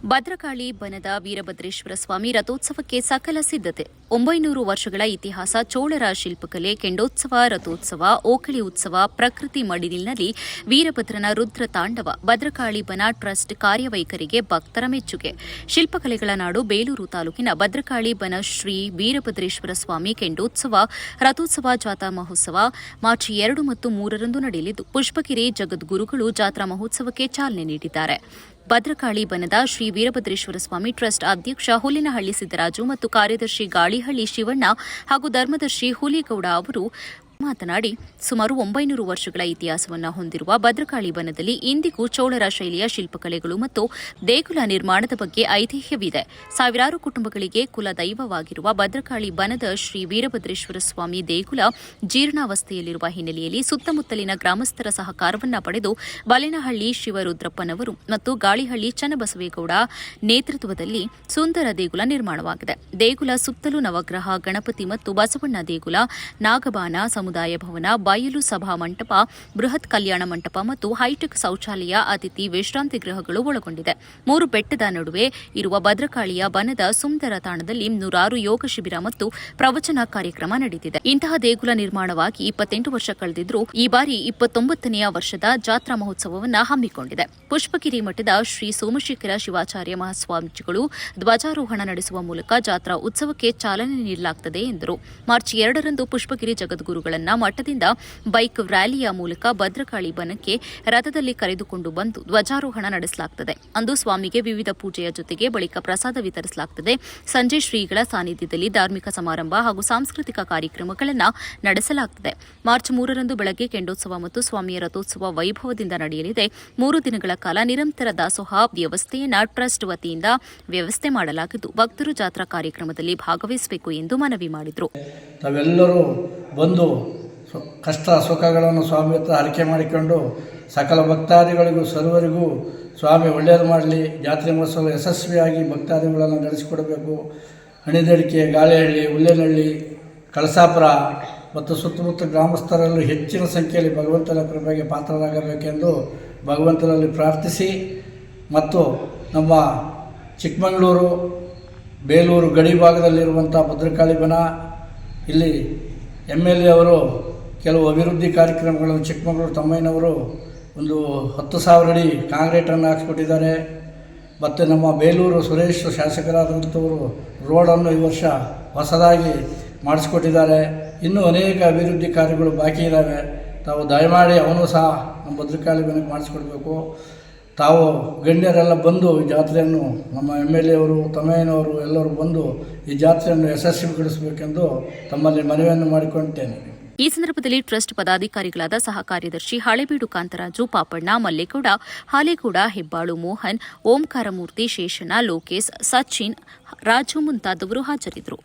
ಭದ್ರಕಾಳಿ ಬನದ ವೀರಭದ್ರೇಶ್ವರ ಸ್ವಾಮಿ ರಥೋತ್ಸವಕ್ಕೆ ಸಕಲ ಸಿದ್ಧತೆ. 900 ವರ್ಷಗಳ ಇತಿಹಾಸ, ಚೋಳರ ಶಿಲ್ಪಕಲೆ, ಕೆಂಡೋತ್ಸವ, ರಥೋತ್ಸವ, ಓಕಳಿ ಉತ್ಸವ, ಪ್ರಕೃತಿ ಮಡಿಲಿನಲ್ಲಿ ವೀರಭದ್ರನ ರುದ್ರ ತಾಂಡವ. ಭದ್ರಕಾಳಿ ಬನ ಟ್ರಸ್ಟ್ ಕಾರ್ಯವೈಖರಿಗೆ ಭಕ್ತರ ಮೆಚ್ಚುಗೆ. ಶಿಲ್ಪಕಲೆಗಳ ನಾಡು ಬೇಲೂರು ತಾಲೂಕಿನ ಭದ್ರಕಾಳಿ ಬನ ಶ್ರೀ ವೀರಭದ್ರೇಶ್ವರ ಸ್ವಾಮಿ ಕೆಂಡೋತ್ಸವ, ರಥೋತ್ಸವ, ಜಾತ್ರಾ ಮಹೋತ್ಸವ ಮಾರ್ಚ್ 2 ಮತ್ತು 3ರಂದು ನಡೆಯಲಿದ್ದು, ಪುಷ್ಪಗಿರಿ ಜಗದ್ಗುರುಗಳು ಜಾತ್ರಾ ಮಹೋತ್ಸವಕ್ಕೆ ಚಾಲನೆ ನೀಡಿದ್ದಾರೆ. ಭದ್ರಕಾಳಿ ಬನದ ಶ್ರೀ ವೀರಭದ್ರೇಶ್ವರ ಸ್ವಾಮಿ ಟ್ರಸ್ಟ್ ಅಧ್ಯಕ್ಷ ಹುಲಿನಹಳ್ಳಿ ಸಿದ್ದರಾಜು ಮತ್ತು ಕಾರ್ಯದರ್ಶಿ ಗಾಳಿಹಳ್ಳಿ ಶಿವಣ್ಣ ಹಾಗೂ ಧರ್ಮದರ್ಶಿ ಹುಲಿಗೌಡ ಅವರು ಮಾತನಾಡಿ, ಸುಮಾರು 900 ವರ್ಷಗಳ ಇತಿಹಾಸವನ್ನು ಹೊಂದಿರುವ ಭದ್ರಕಾಳಿ ಬನದಲ್ಲಿ ಇಂದಿಗೂ ಚೋಳರ ಶೈಲಿಯ ಶಿಲ್ಪಕಲೆಗಳು ಮತ್ತು ದೇಗುಲ ನಿರ್ಮಾಣದ ಬಗ್ಗೆ ಐತಿಹ್ಯವಿದೆ. ಸಾವಿರಾರು ಕುಟುಂಬಗಳಿಗೆ ಕುಲದೈವವಾಗಿರುವ ಭದ್ರಕಾಳಿ ಬನದ ಶ್ರೀ ವೀರಭದ್ರೇಶ್ವರ ಸ್ವಾಮಿ ದೇಗುಲ ಜೀರ್ಣಾವಸ್ಥೆಯಲ್ಲಿರುವ ಹಿನ್ನೆಲೆಯಲ್ಲಿ ಸುತ್ತಮುತ್ತಲಿನ ಗ್ರಾಮಸ್ಥರ ಸಹಕಾರವನ್ನು ಪಡೆದು ಬಲೆನಹಳ್ಳಿ ಶಿವರುದ್ರಪ್ಪನವರು ಮತ್ತು ಗಾಳಿಹಳ್ಳಿ ಚನ್ನಬಸವೇಗೌಡ ನೇತೃತ್ವದಲ್ಲಿ ಸುಂದರ ದೇಗುಲ ನಿರ್ಮಾಣವಾಗಿದೆ. ದೇಗುಲ ಸುತ್ತಲೂ ನವಗ್ರಹ, ಗಣಪತಿ ಮತ್ತು ಬಸವಣ್ಣ ದೇಗುಲ, ನಾಗಬಾನ, ಸಮುದಾಯ ಭವನ, ಬಯಲು ಸಭಾ ಮಂಟಪ, ಬೃಹತ್ ಕಲ್ಯಾಣ ಮಂಟಪ ಮತ್ತು ಹೈಟೆಕ್ ಶೌಚಾಲಯ, ಅತಿಥಿ ವಿಶ್ರಾಂತಿ ಗೃಹಗಳು ಒಳಗೊಂಡಿದೆ. 3 ಬೆಟ್ಟದ ನಡುವೆ ಇರುವ ಭದ್ರಕಾಳಿಯ ಬನದ ಸುಂದರ ತಾಣದಲ್ಲಿ 106 ಯೋಗ ಶಿಬಿರ ಮತ್ತು ಪ್ರವಚನ ಕಾರ್ಯಕ್ರಮ ನಡೆದಿದೆ. ಇಂತಹ ದೇಗುಲ ನಿರ್ಮಾಣವಾಗಿ 28 ವರ್ಷ ಕಳೆದಿದ್ದರೂ ಈ ಬಾರಿ 29ನೇ ವರ್ಷದ ಜಾತ್ರಾ ಮಹೋತ್ಸವವನ್ನು ಹಮ್ಮಿಕೊಂಡಿದೆ. ಪುಷ್ಪಗಿರಿ ಮಠದ ಶ್ರೀ ಸೋಮಶೇಖರ ಶಿವಾಚಾರ್ಯ ಮಹಾಸ್ವಾಮೀಜಿಗಳು ಧ್ವಜಾರೋಹಣ ನಡೆಸುವ ಮೂಲಕ ಜಾತ್ರಾ ಉತ್ಸವಕ್ಕೆ ಚಾಲನೆ ನೀಡಲಾಗುತ್ತದೆ ಎಂದರು. ಮಾರ್ಚ್ 2ರಂದು ಪುಷ್ಪಗಿರಿ ಜಗದ್ಗುರುಗಳನ್ನ ಮಠದಿಂದ ಬೈಕ್ ರ್ಯಾಲಿಯ ಮೂಲಕ ಭದ್ರಕಾಳಿ ಬನಕ್ಕೆ ರಥದಲ್ಲಿ ಕರೆದುಕೊಂಡು ಬಂದು ಧ್ವಜಾರೋಹಣ ನಡೆಸಲಾಗುತ್ತದೆ. ಅಂದು ಸ್ವಾಮಿಗೆ ವಿವಿಧ ಪೂಜೆಯ ಜೊತೆಗೆ ಬಳಿಕ ಪ್ರಸಾದ ವಿತರಿಸಲಾಗುತ್ತದೆ. ಸಂಜೆ ಶ್ರೀಗಳ ಸಾನ್ನಿಧ್ಯದಲ್ಲಿ ಧಾರ್ಮಿಕ ಸಮಾರಂಭ ಹಾಗೂ ಸಾಂಸ್ಕೃತಿಕ ಕಾರ್ಯಕ್ರಮಗಳನ್ನು ನಡೆಸಲಾಗುತ್ತದೆ. ಮಾರ್ಚ್ 3ರಂದು ಬೆಳಗ್ಗೆ ಕೆಂಡೋತ್ಸವ ಮತ್ತು ಸ್ವಾಮಿಯ ರಥೋತ್ಸವ ವೈಭವದಿಂದ ನಡೆಯಲಿದೆ. 3 ದಿನಗಳ ಕಾಲ ನಿರಂತರ ದಾಸೋಹ ವ್ಯವಸ್ಥೆಯನ್ನು ಟ್ರಸ್ಟ್ ವತಿಯಿಂದ ವ್ಯವಸ್ಥೆ ಮಾಡಲಾಗಿದ್ದು, ಭಕ್ತರು ಜಾತ್ರಾ ಕಾರ್ಯಕ್ರಮದಲ್ಲಿ ಭಾಗವಹಿಸಬೇಕು ಎಂದು ಮನವಿ ಮಾಡಿದರು. ತಾವೆಲ್ಲರೂ ಬಂದು ಕಷ್ಟ ಸುಖಗಳನ್ನು ಸ್ವಾಮಿ ಹತ್ರ ಹರಕೆ ಮಾಡಿಕೊಂಡು ಸಕಲ ಭಕ್ತಾದಿಗಳಿಗೂ ಸರ್ವರಿಗೂ ಸ್ವಾಮಿ ಒಳ್ಳೆಯದು ಮಾಡಲಿ, ಜಾತ್ರೆ ಮಹೋತ್ಸವ ಯಶಸ್ವಿಯಾಗಿ ಭಕ್ತಾದಿಗಳನ್ನು ನಡೆಸಿಕೊಡಬೇಕು. ಹಣಿದೇಡಿಕೆ, ಗಾಳಿಹಳ್ಳಿ, ಹುಲ್ಲೇನಹಳ್ಳಿ, ಕಳಸಾಪುರ ಮತ್ತು ಸುತ್ತಮುತ್ತ ಗ್ರಾಮಸ್ಥರಲ್ಲೂ ಹೆಚ್ಚಿನ ಸಂಖ್ಯೆಯಲ್ಲಿ ಭಗವಂತನ ಕೃಪೆಗೆ ಪಾತ್ರರಾಗಬೇಕೆಂದು ಭಗವಂತನಲ್ಲಿ ಪ್ರಾರ್ಥಿಸಿ, ಮತ್ತು ನಮ್ಮ ಚಿಕ್ಕಮಗಳೂರು ಬೇಲೂರು ಗಡಿ ಭಾಗದಲ್ಲಿರುವಂಥ ಭದ್ರಕಾಳಿ ಬನ, ಇಲ್ಲಿ MLA ಅವರು ಕೆಲವು ಅಭಿವೃದ್ಧಿ ಕಾರ್ಯಕ್ರಮಗಳನ್ನು ಚಿಕ್ಕಮಗಳೂರು ತಮ್ಮಯ್ಯನವರು ಒಂದು 10,000 ಅಡಿ ಕಾಂಕ್ರೀಟನ್ನು ಹಾಕಿಸ್ಕೊಟ್ಟಿದ್ದಾರೆ. ಮತ್ತು ನಮ್ಮ ಬೇಲೂರು ಸುರೇಶ್ ಶಾಸಕರಾದಂಥವರು ರೋಡನ್ನು ಈ ವರ್ಷ ಹೊಸದಾಗಿ ಮಾಡಿಸ್ಕೊಟ್ಟಿದ್ದಾರೆ. ಇನ್ನೂ ಅನೇಕ ಅಭಿವೃದ್ಧಿ ಕಾರ್ಯಗಳು ಬಾಕಿ ಇದ್ದಾವೆ. ತಾವು ದಯಮಾಡಿ ಅವನು ಸಹ ನಮ್ಮ ಭದ್ರಕಾಳಿ ಬನಕ್ಕೆ ಮಾಡಿಸ್ಕೊಡ್ಬೇಕು. ತಾವು ಗಣ್ಯರೆಲ್ಲ ಬಂದು ಈ ಜಾತ್ರೆಯನ್ನು, ನಮ್ಮ MLA ಅವರು, ತಮ್ಮಯ್ಯನವರು ಎಲ್ಲರೂ ಬಂದು ಈ ಜಾತ್ರೆಯನ್ನು ಯಶಸ್ವಿಗೊಳಿಸಬೇಕೆಂದು ತಮ್ಮಲ್ಲಿ ಮನವಿಯನ್ನು ಮಾಡಿಕೊಳ್ಳುತ್ತೇನೆ. ಈ ಸಂದರ್ಭದಲ್ಲಿ ಟ್ರಸ್ಟ್ ಪದಾಧಿಕಾರಿಗಳಾದ ಸಹ ಕಾರ್ಯದರ್ಶಿ ಹಳೇಬೀಡು ಕಾಂತರಾಜು, ಪಾಪಣ್ಣ, ಮಲ್ಲೇಗೌಡ, ಹಾಲೇಗೌಡ, ಹೆಬ್ಬಾಳು ಮೋಹನ್, ಓಂಕಾರಮೂರ್ತಿ, ಶೇಷಣ್ಣ, ಲೋಕೇಶ್, ಸಚಿನ್, ರಾಜು ಮುಂತಾದವರು ಹಾಜರಿದ್ದರು.